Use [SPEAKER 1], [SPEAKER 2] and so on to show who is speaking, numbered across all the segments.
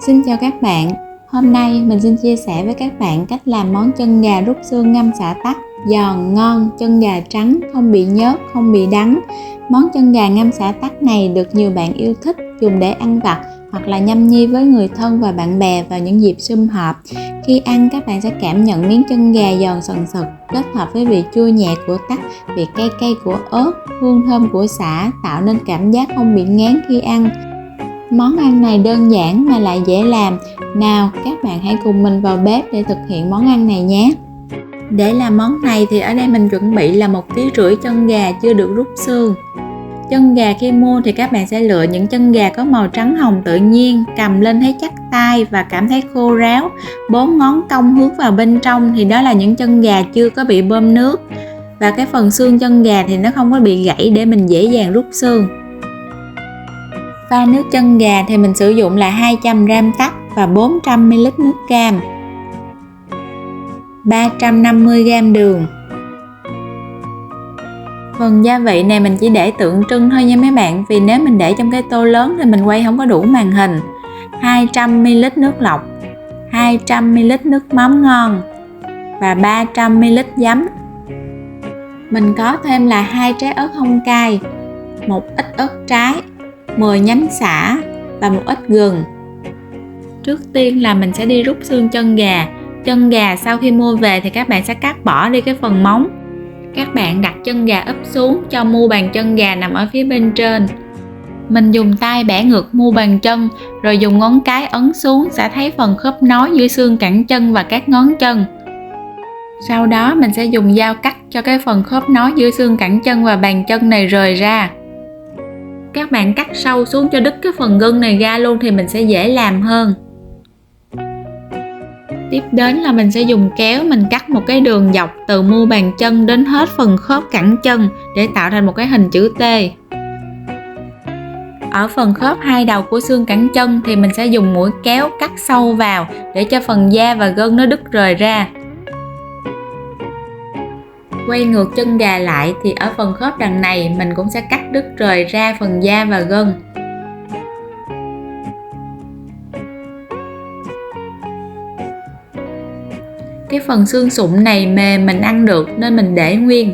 [SPEAKER 1] Xin chào các bạn, hôm nay mình xin chia sẻ với các bạn cách làm món chân gà rút xương ngâm xả tắc, giòn, ngon, chân gà trắng, không bị nhớt, không bị đắng. Món chân gà ngâm xả tắc này được nhiều bạn yêu thích, dùng để ăn vặt hoặc là nhâm nhi với người thân và bạn bè vào những dịp sum họp. Khi ăn, các bạn sẽ cảm nhận miếng chân gà giòn sần sật, kết hợp với vị chua nhẹ của tắc, vị cay cay của ớt, hương thơm của sả, tạo nên cảm giác không bị ngán khi ăn. Món ăn này đơn giản mà lại dễ làm. Nào, các bạn hãy cùng mình vào bếp để thực hiện món ăn này nhé. Để làm món này thì ở đây mình chuẩn bị là 1,5 kg chân gà chưa được rút xương. Chân gà khi mua thì các bạn sẽ lựa những chân gà có màu trắng hồng tự nhiên, cầm lên thấy chắc tay và cảm thấy khô ráo, 4 ngón cong hướng vào bên trong thì đó là những chân gà chưa có bị bơm nước. Và cái phần xương chân gà thì nó không có bị gãy để mình dễ dàng rút xương. Pha nước chân gà thì mình sử dụng là 200g tắc và 400ml nước cam, 350g đường. Phần gia vị này mình chỉ để tượng trưng thôi nha mấy bạn, vì nếu mình để trong cái tô lớn thì mình quay không có đủ màn hình. 200ml nước lọc, 200ml nước mắm ngon và 300ml giấm. Mình có thêm là 2 trái ớt hông cay, một ít ớt trái, 10 nhánh sả và một ít gừng. Trước tiên là mình sẽ đi rút xương chân gà. Chân gà sau khi mua về thì các bạn sẽ cắt bỏ đi cái phần móng. Các bạn đặt chân gà úp xuống cho mu bàn chân gà nằm ở phía bên trên. Mình dùng tay bẻ ngược mu bàn chân rồi dùng ngón cái ấn xuống sẽ thấy phần khớp nối giữa xương cẳng chân và các ngón chân. Sau đó mình sẽ dùng dao cắt cho cái phần khớp nối giữa xương cẳng chân và bàn chân này rời ra. Các bạn cắt sâu xuống cho đứt cái phần gân này ra luôn thì mình sẽ dễ làm hơn. Tiếp đến là mình sẽ dùng kéo mình cắt một cái đường dọc từ mu bàn chân đến hết phần khớp cẳng chân để tạo thành một cái hình chữ T. Ở phần khớp hai đầu của xương cẳng chân thì mình sẽ dùng mũi kéo cắt sâu vào để cho phần da và gân nó đứt rời ra. Quay ngược chân gà lại thì ở phần khớp đằng này mình cũng sẽ cắt đứt rời ra phần da và gân. Cái phần xương sụn này mềm mình ăn được nên mình để nguyên.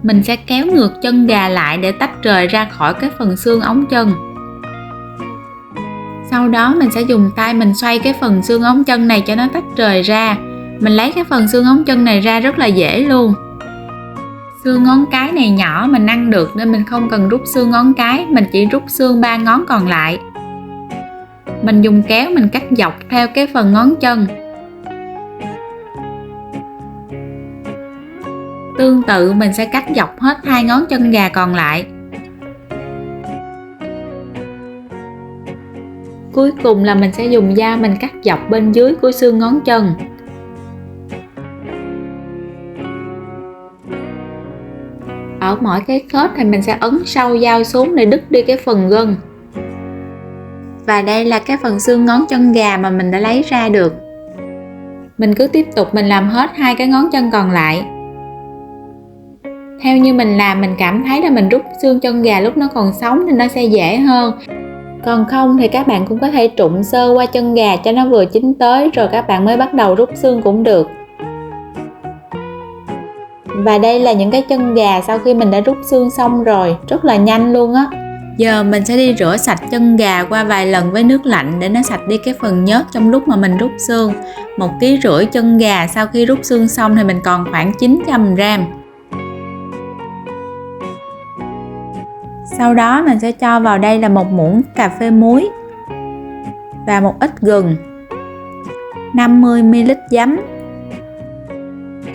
[SPEAKER 1] Mình sẽ kéo ngược chân gà lại để tách rời ra khỏi cái phần xương ống chân. Sau đó mình sẽ dùng tay mình xoay cái phần xương ống chân này cho nó tách rời ra. Mình lấy cái phần xương ống chân này ra rất là dễ luôn. Xương ngón cái này nhỏ mình ăn được nên mình không cần rút xương ngón cái, mình chỉ rút xương 3 ngón còn lại. Mình dùng kéo mình cắt dọc theo cái phần ngón chân. Tương tự mình sẽ cắt dọc hết 2 ngón chân gà còn lại. Cuối cùng là mình sẽ dùng dao mình cắt dọc bên dưới của xương ngón chân. Ở mỗi cái khớp thì mình sẽ ấn sâu dao xuống để đứt đi cái phần gân. Và đây là cái phần xương ngón chân gà mà mình đã lấy ra được. Mình cứ tiếp tục mình làm hết 2 cái ngón chân còn lại. Theo như mình làm mình cảm thấy là mình rút xương chân gà lúc nó còn sống thì nó sẽ dễ hơn. Còn không thì các bạn cũng có thể trụng sơ qua chân gà cho nó vừa chín tới rồi các bạn mới bắt đầu rút xương cũng được. Và đây là những cái chân gà sau khi mình đã rút xương xong rồi, rất là nhanh luôn á. Giờ mình sẽ đi rửa sạch chân gà qua vài lần với nước lạnh để nó sạch đi cái phần nhớt trong lúc mà mình rút xương. 1,5 kg chân gà sau khi rút xương xong thì mình còn khoảng 900g. Sau đó mình sẽ cho vào đây là 1 muỗng cà phê muối và một ít gừng, 50ml giấm.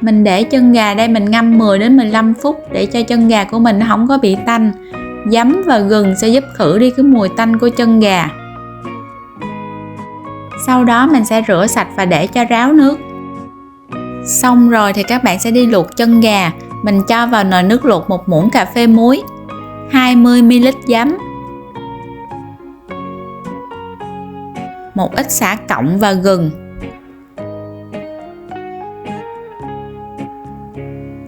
[SPEAKER 1] Mình để chân gà đây mình ngâm 10 đến 15 phút để cho chân gà của mình nó không có bị tanh. Giấm và gừng sẽ giúp khử đi cái mùi tanh của chân gà. Sau đó mình sẽ rửa sạch và để cho ráo nước. Xong rồi thì các bạn sẽ đi luộc chân gà. Mình cho vào nồi nước luộc 1 muỗng cà phê muối, 20ml giấm, một ít sả cọng và gừng.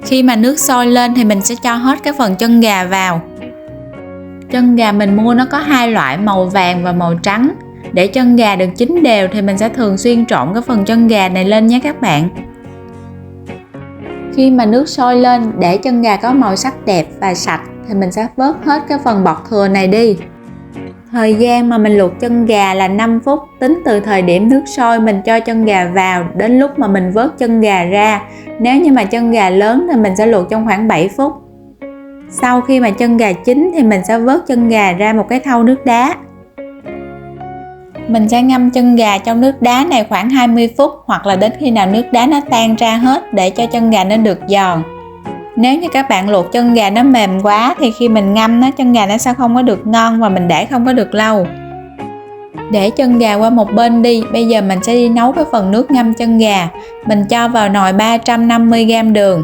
[SPEAKER 1] Khi mà nước sôi lên thì mình sẽ cho hết cái phần chân gà vào. Chân gà mình mua nó có hai loại, màu vàng và màu trắng. Để chân gà được chín đều thì mình sẽ thường xuyên trộn cái phần chân gà này lên nhé các bạn. Khi mà nước sôi lên, để chân gà có màu sắc đẹp và sạch thì mình sẽ vớt hết cái phần bọt thừa này đi. Thời gian mà mình luộc chân gà là 5 phút, tính từ thời điểm nước sôi mình cho chân gà vào đến lúc mà mình vớt chân gà ra. Nếu như mà chân gà lớn thì mình sẽ luộc trong khoảng 7 phút. Sau khi mà chân gà chín thì mình sẽ vớt chân gà ra một cái thau nước đá. Mình sẽ ngâm chân gà trong nước đá này khoảng 20 phút hoặc là đến khi nào nước đá nó tan ra hết để cho chân gà nó được giòn. Nếu như các bạn luộc chân gà nó mềm quá thì khi mình ngâm chân gà nó sẽ không có được ngon và mình để không có được lâu. Để chân gà qua một bên đi, bây giờ mình sẽ đi nấu cái phần nước ngâm chân gà. Mình cho vào nồi 350g đường,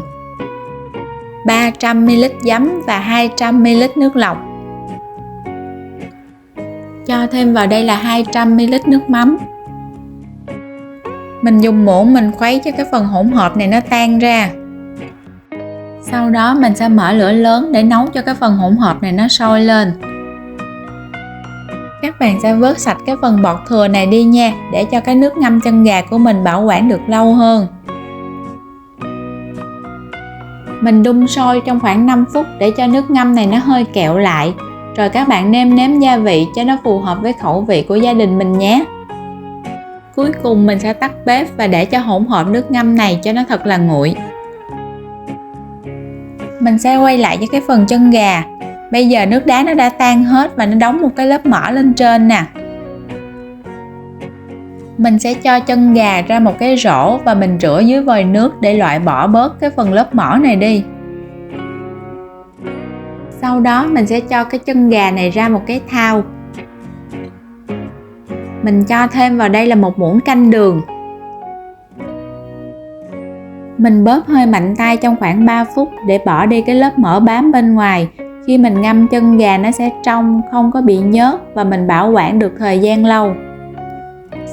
[SPEAKER 1] 300ml giấm và 200ml nước lọc. Cho thêm vào đây là 200ml nước mắm. Mình dùng muỗng mình khuấy cho cái phần hỗn hợp này nó tan ra. Sau đó mình sẽ mở lửa lớn để nấu cho cái phần hỗn hợp này nó sôi lên. Các bạn sẽ vớt sạch cái phần bọt thừa này đi nha, để cho cái nước ngâm chân gà của mình bảo quản được lâu hơn. Mình đun sôi trong khoảng 5 phút để cho nước ngâm này nó hơi kẹo lại. Rồi các bạn nêm nếm gia vị cho nó phù hợp với khẩu vị của gia đình mình nhé. Cuối cùng mình sẽ tắt bếp và để cho hỗn hợp nước ngâm này cho nó thật là nguội. Mình sẽ quay lại với cái phần chân gà. Bây giờ nước đá nó đã tan hết và nó đóng một cái lớp mỡ lên trên nè. Mình sẽ cho chân gà ra một cái rổ và mình rửa dưới vòi nước để loại bỏ bớt cái phần lớp mỡ này đi. Sau đó mình sẽ cho cái chân gà này ra một cái thau. Mình cho thêm vào đây là một muỗng canh đường. Mình bóp hơi mạnh tay trong khoảng 3 phút để bỏ đi cái lớp mỡ bám bên ngoài. Khi mình ngâm chân gà nó sẽ trong, không có bị nhớt và mình bảo quản được thời gian lâu.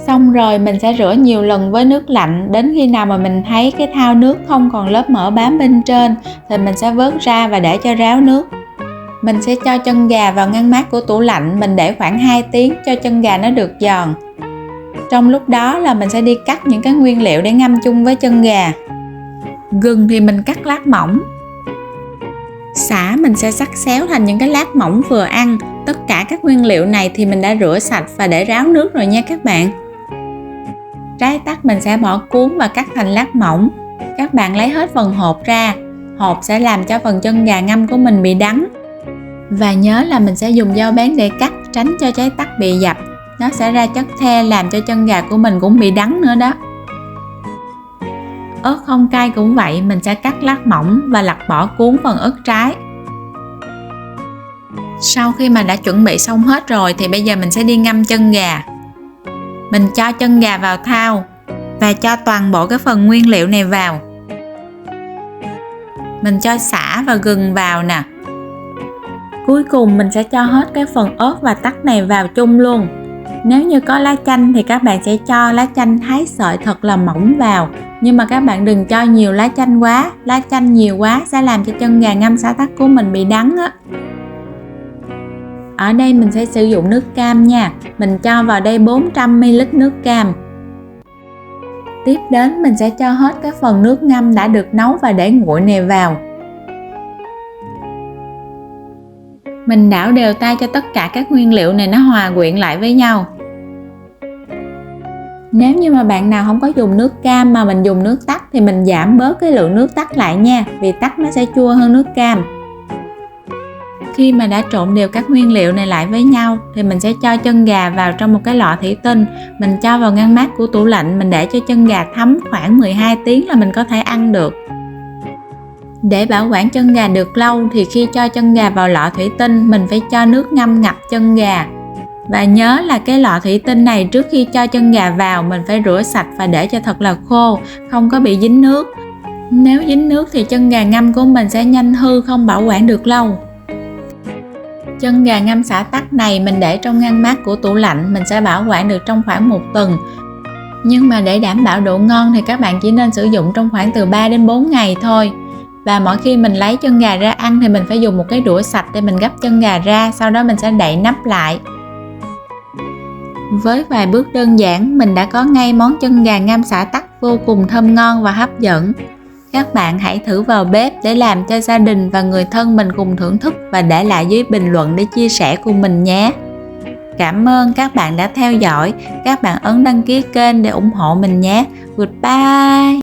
[SPEAKER 1] Xong rồi mình sẽ rửa nhiều lần với nước lạnh, đến khi nào mà mình thấy cái thau nước không còn lớp mỡ bám bên trên thì mình sẽ vớt ra và để cho ráo nước. Mình sẽ cho chân gà vào ngăn mát của tủ lạnh, mình để khoảng 2 tiếng cho chân gà nó được giòn. Trong lúc đó là mình sẽ đi cắt những cái nguyên liệu để ngâm chung với chân gà. Gừng thì mình cắt lát mỏng. Sả mình sẽ xắt xéo thành những cái lát mỏng vừa ăn. Tất cả các nguyên liệu này thì mình đã rửa sạch và để ráo nước rồi nha các bạn. Trái tắc mình sẽ bỏ cuốn và cắt thành lát mỏng. Các bạn lấy hết phần hột ra. Hột sẽ làm cho phần chân gà ngâm của mình bị đắng. Và nhớ là mình sẽ dùng dao bén để cắt, tránh cho trái tắc bị dập. Nó sẽ ra chất the làm cho chân gà của mình cũng bị đắng nữa đó. Ớt không cay cũng vậy, mình sẽ cắt lát mỏng và lặt bỏ cuốn phần ớt trái. Sau khi mà đã chuẩn bị xong hết rồi thì bây giờ mình sẽ đi ngâm chân gà. Mình cho chân gà vào thau và cho toàn bộ cái phần nguyên liệu này vào. Mình cho sả và gừng vào nè. Cuối cùng mình sẽ cho hết cái phần ớt và tắc này vào chung luôn. Nếu như có lá chanh thì các bạn sẽ cho lá chanh thái sợi thật là mỏng vào. Nhưng mà các bạn đừng cho nhiều lá chanh quá. Lá chanh nhiều quá sẽ làm cho chân gà ngâm xả tắc của mình bị đắng á. Ở đây mình sẽ sử dụng nước cam nha. Mình cho vào đây 400ml nước cam. Tiếp đến mình sẽ cho hết cái phần nước ngâm đã được nấu và để nguội này vào. Mình đảo đều tay cho tất cả các nguyên liệu này nó hòa quyện lại với nhau. Nếu như mà bạn nào không có dùng nước cam mà mình dùng nước tắc thì mình giảm bớt cái lượng nước tắc lại nha, vì tắc nó sẽ chua hơn nước cam. Khi mà đã trộn đều các nguyên liệu này lại với nhau thì mình sẽ cho chân gà vào trong một cái lọ thủy tinh. Mình cho vào ngăn mát của tủ lạnh, mình để cho chân gà thấm khoảng 12 tiếng là mình có thể ăn được. Để bảo quản chân gà được lâu thì khi cho chân gà vào lọ thủy tinh mình phải cho nước ngâm ngập chân gà. Và nhớ là cái lọ thủy tinh này trước khi cho chân gà vào mình phải rửa sạch và để cho thật là khô, không có bị dính nước. Nếu dính nước thì chân gà ngâm của mình sẽ nhanh hư, không bảo quản được lâu. Chân gà ngâm xả tắc này mình để trong ngăn mát của tủ lạnh, mình sẽ bảo quản được trong khoảng 1 tuần. Nhưng mà để đảm bảo độ ngon thì các bạn chỉ nên sử dụng trong khoảng từ 3 đến 4 ngày thôi. Và mỗi khi mình lấy chân gà ra ăn thì mình phải dùng một cái đũa sạch để mình gắp chân gà ra, sau đó mình sẽ đậy nắp lại. Với vài bước đơn giản, mình đã có ngay món chân gà ngâm sả tắc vô cùng thơm ngon và hấp dẫn. Các bạn hãy thử vào bếp để làm cho gia đình và người thân mình cùng thưởng thức và để lại dưới bình luận để chia sẻ cùng mình nhé. Cảm ơn các bạn đã theo dõi. Các bạn ấn đăng ký kênh để ủng hộ mình nhé. Goodbye!